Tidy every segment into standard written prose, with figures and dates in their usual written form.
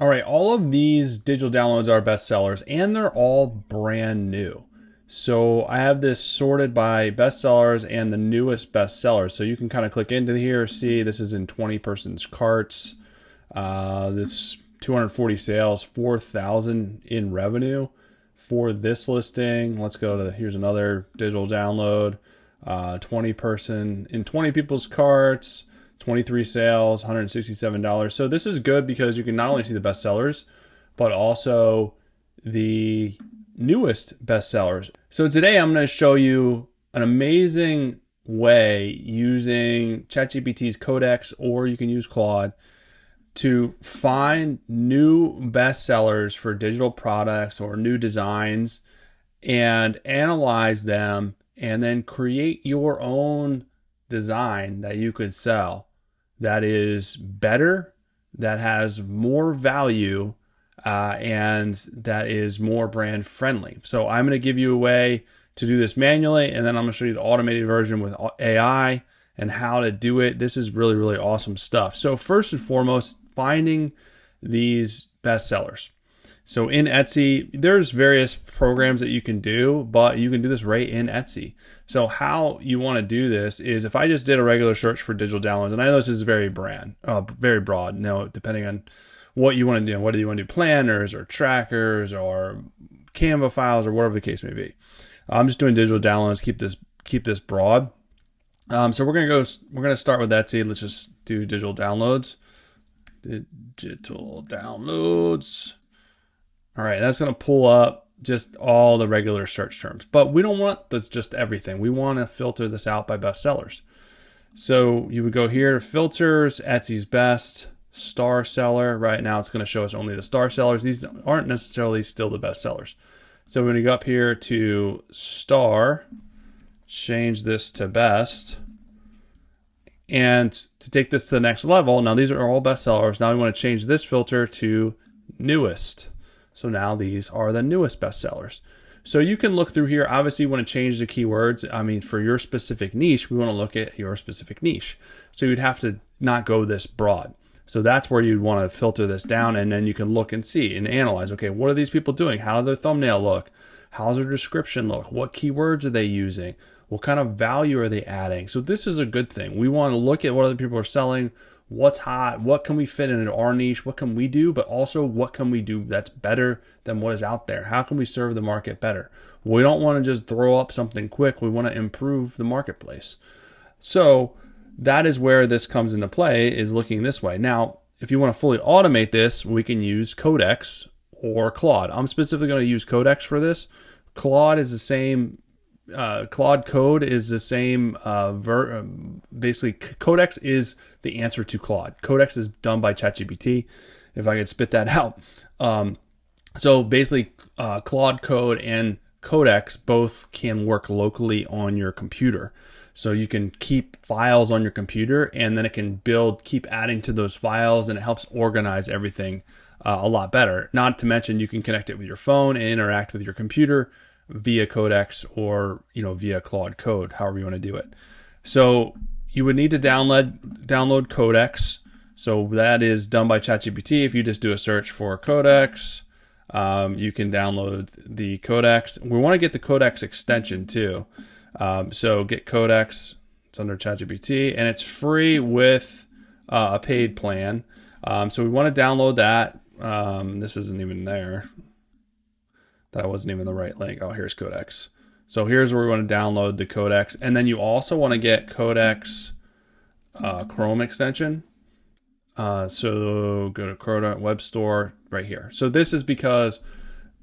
All right, all of these digital downloads are bestsellers and they're all brand new. So I have this sorted by bestsellers and the newest bestsellers. So you can kind of click into here, see this is in 20 persons carts. This 240 sales, 4,000 in revenue for this listing. Let's go to here's another digital download. 20 person in 20 people's carts. 23 sales, $167. So this is good because you can not only see the bestsellers, but also the newest bestsellers. So today I'm going to show you an amazing way using ChatGPT's Codex, or you can use Claude, to find new bestsellers for digital products or new designs and analyze them and then create your own design that you could sell that is better, that has more value, and that is more brand friendly. So I'm going to give you a way to do this manually, and then I'm going to show you the automated version with AI and how to do it. This is really, really awesome stuff. So first and foremost, finding these bestsellers. So in Etsy, there's various programs that you can do, but you can do this right in Etsy. So how you want to do this is, if I just did a regular search for digital downloads, and I know this is very broad. Now, depending on what you want to do, whether you want to do planners or trackers or Canva files or whatever the case may be. I'm just doing digital downloads. Keep this broad. So we're gonna start with Etsy. Let's just do digital downloads. Digital downloads. All right, that's going to pull up just all the regular search terms. But we don't want that's just everything. We want to filter this out by bestsellers. So you would go here to filters, Etsy's best, star seller. Right now it's going to show us only the star sellers. These aren't necessarily still the best sellers. So we're going to go up here to star, change this to best. And to take this to the next level, now these are all bestsellers. Now we want to change this filter to newest. So now these are the newest bestsellers. So you can look through here. Obviously, you want to change the keywords. I mean, for your specific niche, we want to look at your specific niche. So you'd have to not go this broad. So that's where you'd want to filter this down, and then you can look and see and analyze, okay, what are these people doing? How does their thumbnail look? How's their description look? What keywords are they using? What kind of value are they adding? So this is a good thing. We want to look at what other people are selling, what's hot, what can we fit into our niche, what can we do, but also what can we do that's better than what is out there? How can we serve the market better? We don't want to just throw up something quick. We want to improve the marketplace. So that is where this comes into play, is looking this way. Now, if you want to fully automate this, we can use Codex or Claude. I'm specifically going to use Codex for this. Claude is the same. Claude Code is the same. Basically, Codex is the answer to Claude. Codex is done by ChatGPT, if I could spit that out. So basically, Claude Code and Codex both can work locally on your computer. So you can keep files on your computer, and then it can keep adding to those files, and it helps organize everything a lot better. Not to mention, you can connect it with your phone and interact with your computer via Codex or via Claude Code, however you want to do it. So you would need to download Codex. So that is done by ChatGPT. If you just do a search for Codex, you can download the Codex. We want to get the Codex extension too. So get Codex. It's under ChatGPT, and it's free with a paid plan. So we want to download that. This isn't even there. That wasn't even the right link. Oh, here's Codex. So here's where we want to download the Codex. And then you also want to get Codex Chrome extension. So go to Chrome Web Store right here. So this is because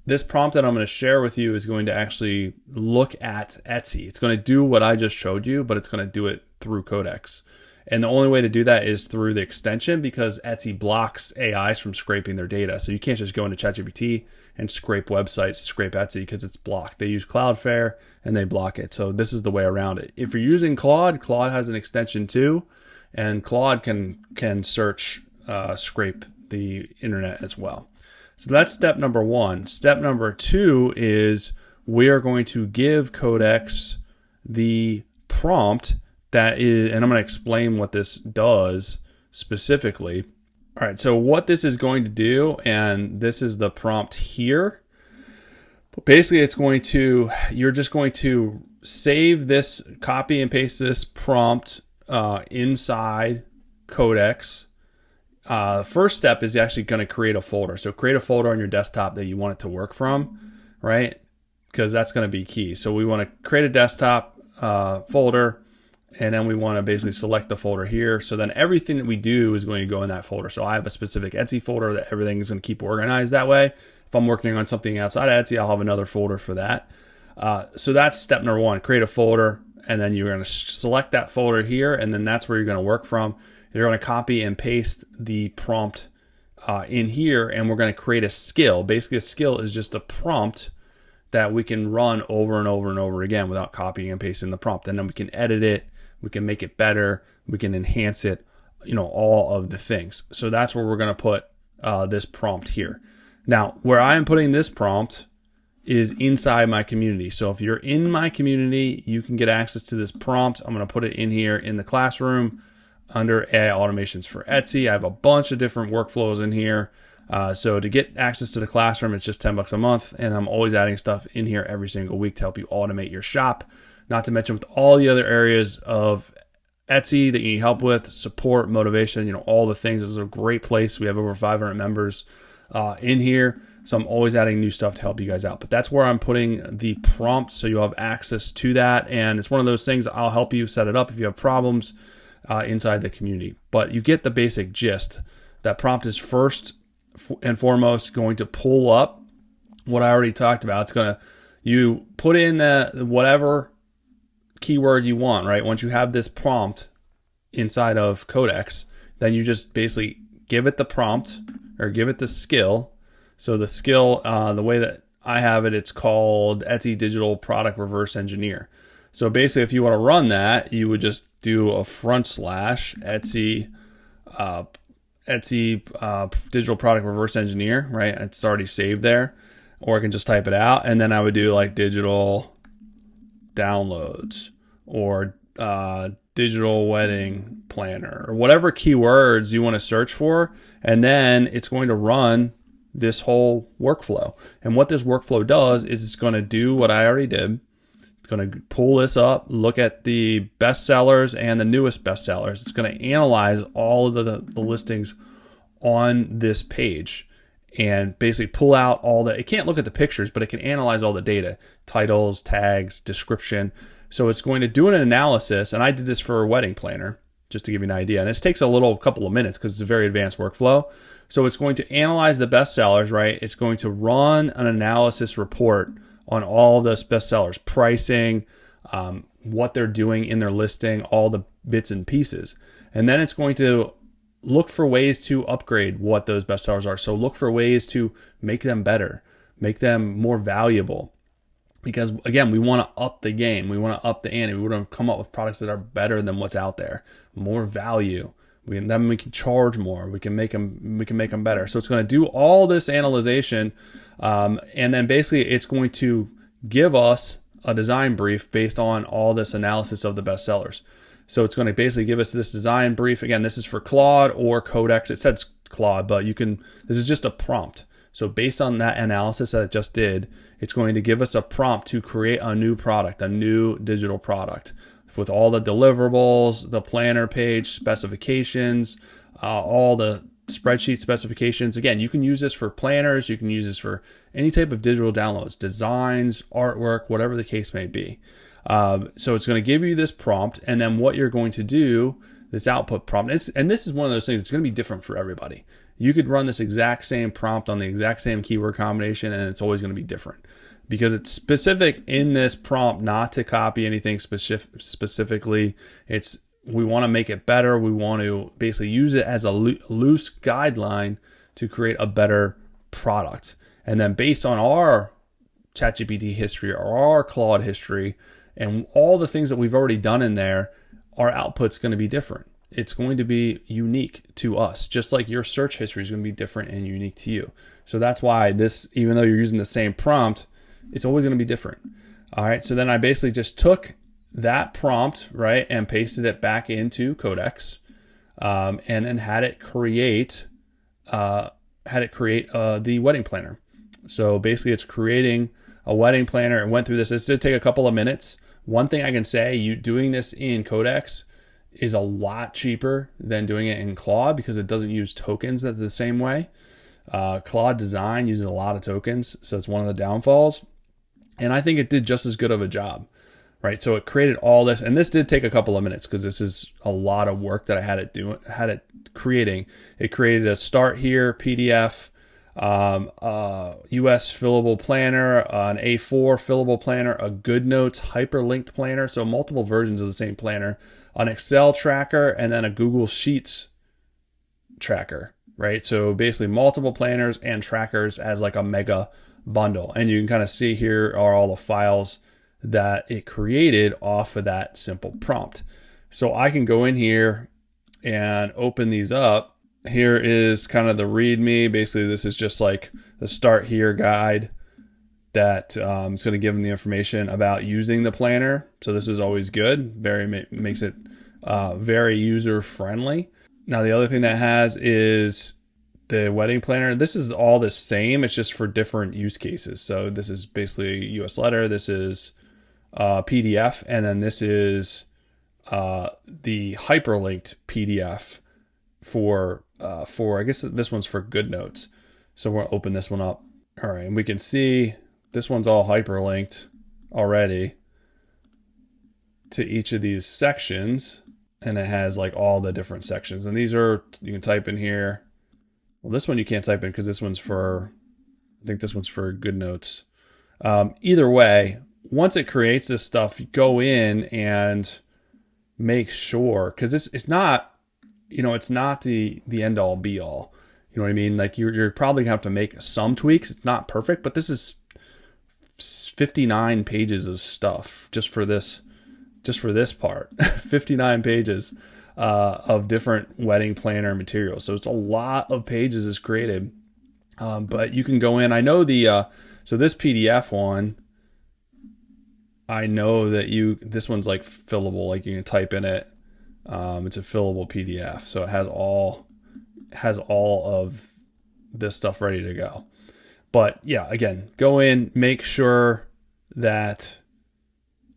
this prompt that I'm going to share with you is going to actually look at Etsy. It's going to do what I just showed you, but it's going to do it through Codex. And the only way to do that is through the extension, because Etsy blocks AIs from scraping their data. So you can't just go into ChatGPT and scrape websites, scrape Etsy, because it's blocked. They use Cloudflare and they block it. So this is the way around it. If you're using Claude, Claude has an extension too, and Claude can search, scrape the internet as well. So that's step number one. Step number two is we are going to give Codex the prompt that is, and I'm going to explain what this does specifically. All right, so what this is going to do, and this is the prompt here. But basically, you're just going to save this, copy and paste this prompt inside Codex. First step is actually going to create a folder. So create a folder on your desktop that you want it to work from, right? Because that's going to be key. So we want to create a desktop folder. And then we want to basically select the folder here. So then everything that we do is going to go in that folder. So I have a specific Etsy folder that everything is going to keep organized that way. If I'm working on something outside of Etsy, I'll have another folder for that. So that's step number one, create a folder. And then you're going to select that folder here. And then that's where you're going to work from. You're going to copy and paste the prompt in here. And we're going to create a skill. Basically, a skill is just a prompt that we can run over and over and over again without copying and pasting the prompt. And then we can edit it. We can make it better. We can enhance it, all of the things. So that's where we're going to put this prompt here. Now, where I am putting this prompt is inside my community. So if you're in my community, you can get access to this prompt. I'm going to put it in here in the classroom under AI automations for Etsy. I have a bunch of different workflows in here. So to get access to the classroom, it's just $10 a month. And I'm always adding stuff in here every single week to help you automate your shop. Not to mention with all the other areas of Etsy that you need help with, support, motivation, all the things. This is a great place. We have over 500 members in here. So I'm always adding new stuff to help you guys out. But that's where I'm putting the prompt so you'll have access to that. And it's one of those things I'll help you set it up if you have problems inside the community. But you get the basic gist. That prompt is first and foremost going to pull up what I already talked about. You put in whatever keyword you want, right? Once you have this prompt inside of Codex, then you just basically give it the prompt or give it the skill. So the skill, the way that I have it, it's called Etsy Digital Product Reverse Engineer. So basically, if you want to run that, you would just do a / Etsy Digital Product Reverse Engineer, right? It's already saved there. Or I can just type it out, and then I would do like digital downloads or digital wedding planner or whatever keywords you want to search for. And then it's going to run this whole workflow. And what this workflow does is it's going to do what I already did. It's going to pull this up, look at the best sellers and the newest best sellers. It's going to analyze all of the listings on this page and basically pull out it can't look at the pictures, but it can analyze all the data, titles, tags, description. So it's going to do an analysis, and I did this for a wedding planner, just to give you an idea. And this takes a couple of minutes because it's a very advanced workflow. So it's going to analyze the best sellers, right? It's going to run an analysis report on all those best sellers, pricing, what they're doing in their listing, all the bits and pieces. And then it's going to look for ways to upgrade what those best sellers are. So look for ways to make them better, make them more valuable. Because again, we want to up the game. We want to up the ante. We want to come up with products that are better than what's out there, more value. Then we can charge more. We can make them better. So it's going to do all this analyzation, and then basically it's going to give us a design brief based on all this analysis of the best sellers. So it's going to basically give us this design brief. Again, this is for Claude or Codex. It says Claude, but this is just a prompt. So based on that analysis that it just did, it's going to give us a prompt to create a new product, a new digital product with all the deliverables, the planner page specifications, all the spreadsheet specifications. Again, you can use this for planners. You can use this for any type of digital downloads, designs, artwork, whatever the case may be. So it's going to give you this prompt, and then what you're going to do, this output prompt, and this is one of those things, it's going to be different for everybody. You could run this exact same prompt on the exact same keyword combination, and it's always going to be different because it's specific in this prompt not to copy anything specifically. We want to make it better. We want to basically use it as a loose guideline to create a better product. And then based on our ChatGPT history or our Claude history and all the things that we've already done in there, our output's going to be different. It's going to be unique to us, just like your search history is going to be different and unique to you. So that's why this, even though you're using the same prompt, it's always going to be different. All right. So then I basically just took that prompt, right, and pasted it back into Codex, and then had it create create the wedding planner. So basically it's creating a wedding planner and went through this. This did take a couple of minutes. One thing I can say, you doing this in Codex is a lot cheaper than doing it in Claude because it doesn't use tokens the same way. Claude Design uses a lot of tokens, so it's one of the downfalls. And I think it did just as good of a job, right? So it created all this, and this did take a couple of minutes because this is a lot of work that I had it creating. It created a start here PDF, US fillable planner, an A4 fillable planner, a GoodNotes hyperlinked planner, so multiple versions of the same planner, an Excel tracker, and then a Google Sheets tracker, right? So basically multiple planners and trackers as like a mega bundle. And you can kind of see here are all the files that it created off of that simple prompt. So I can go in here and open these up. Here is kind of the README. Basically, this is just like the start here guide that is going to give them the information about using the planner. So this is always good. Makes it very user friendly. Now the other thing that has is the wedding planner. This is all the same. It's just for different use cases. So this is basically US letter. This is PDF, and then this is the hyperlinked PDF for I guess this one's for GoodNotes. So we'll open this one up. All right, and we can see this one's all hyperlinked already to each of these sections, and it has like all the different sections. And these are, you can type in here. Well, this one you can't type in because this one's for, I think this one's for GoodNotes. Either way, once it creates this stuff, you go in and make sure, because it's not, it's not the end all be all. You know what I mean? Like you're probably gonna have to make some tweaks. It's not perfect, but this is 59 pages of stuff just for this part. 59 pages of different wedding planner materials. So it's a lot of pages is created. But you can go in. I know so this PDF one, I know that this one's like fillable, like you can type in it. It's a fillable PDF, so it has all of this stuff ready to go. But yeah, again, go in, make sure that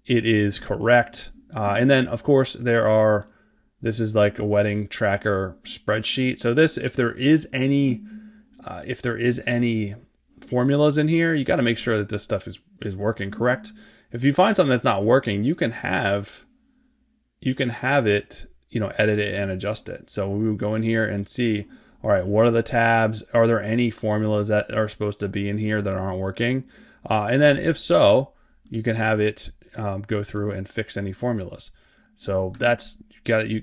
it is correct, and then of course this is like a wedding tracker spreadsheet. So this, if there is any formulas in here, you got to make sure that this stuff is working correct. If you find something that's not working, you can have it, edit it and adjust it. So we would go in here and see, all right, what are the tabs? Are there any formulas that are supposed to be in here that aren't working? And then if so, you can have it go through and fix any formulas. So that's, you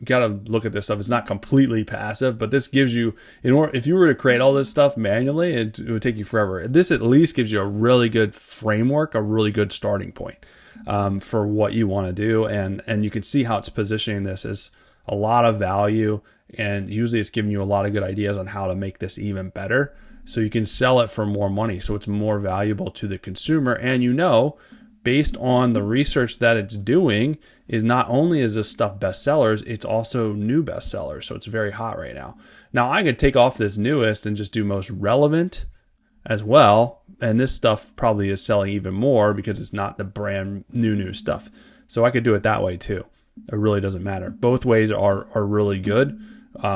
gotta look at this stuff. It's not completely passive, but this gives you, if you were to create all this stuff manually, it would take you forever. This at least gives you a really good framework, a really good starting point for what you want to do. And you can see how it's positioning this as a lot of value. And usually it's giving you a lot of good ideas on how to make this even better. So you can sell it for more money. So it's more valuable to the consumer. And based on the research that it's doing, is not only is this stuff bestsellers, it's also new bestsellers. So it's very hot right now. Now I could take off this newest and just do most relevant as well. And this stuff probably is selling even more because it's not the brand new stuff. So I could do it that way too. It really doesn't matter. Both ways are really good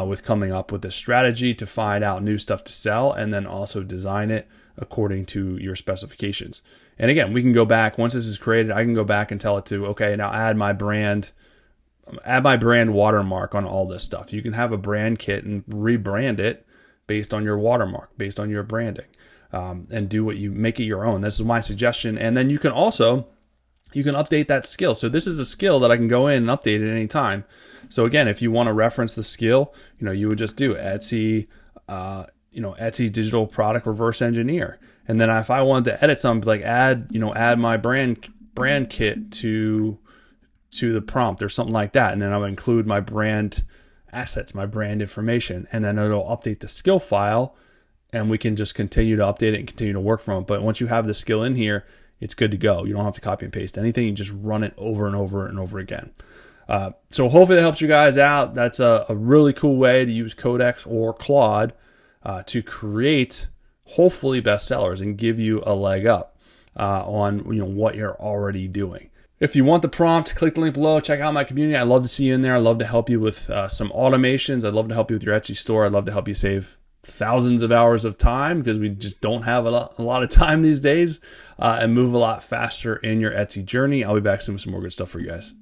with coming up with a strategy to find out new stuff to sell and then also design it according to your specifications. And again, we can go back, once this is created, I can go back and tell it to, okay, now add my brand watermark on all this stuff. You can have a brand kit and rebrand it based on your watermark, based on your branding, and make it your own. This is my suggestion. And then you can update that skill. So this is a skill that I can go in and update at any time. So again, if you want to reference the skill, you would just do Etsy, Etsy digital product reverse engineer. And then if I wanted to edit something, like add my brand kit to the prompt or something like that. And then I would include my brand assets, my brand information, and then it'll update the skill file and we can just continue to update it and continue to work from it. But once you have the skill in here, it's good to go. You don't have to copy and paste anything. You just run it over and over and over again. So hopefully that helps you guys out. That's a really cool way to use Codex or Claude to create hopefully bestsellers and give you a leg up on what you're already doing. If you want the prompt, click the link below. Check out my community. I'd love to see you in there. I'd love to help you with some automations. I'd love to help you with your Etsy store. I'd love to help you save thousands of hours of time, because we just don't have a lot of time these days, and move a lot faster in your Etsy journey. I'll be back soon with some more good stuff for you guys.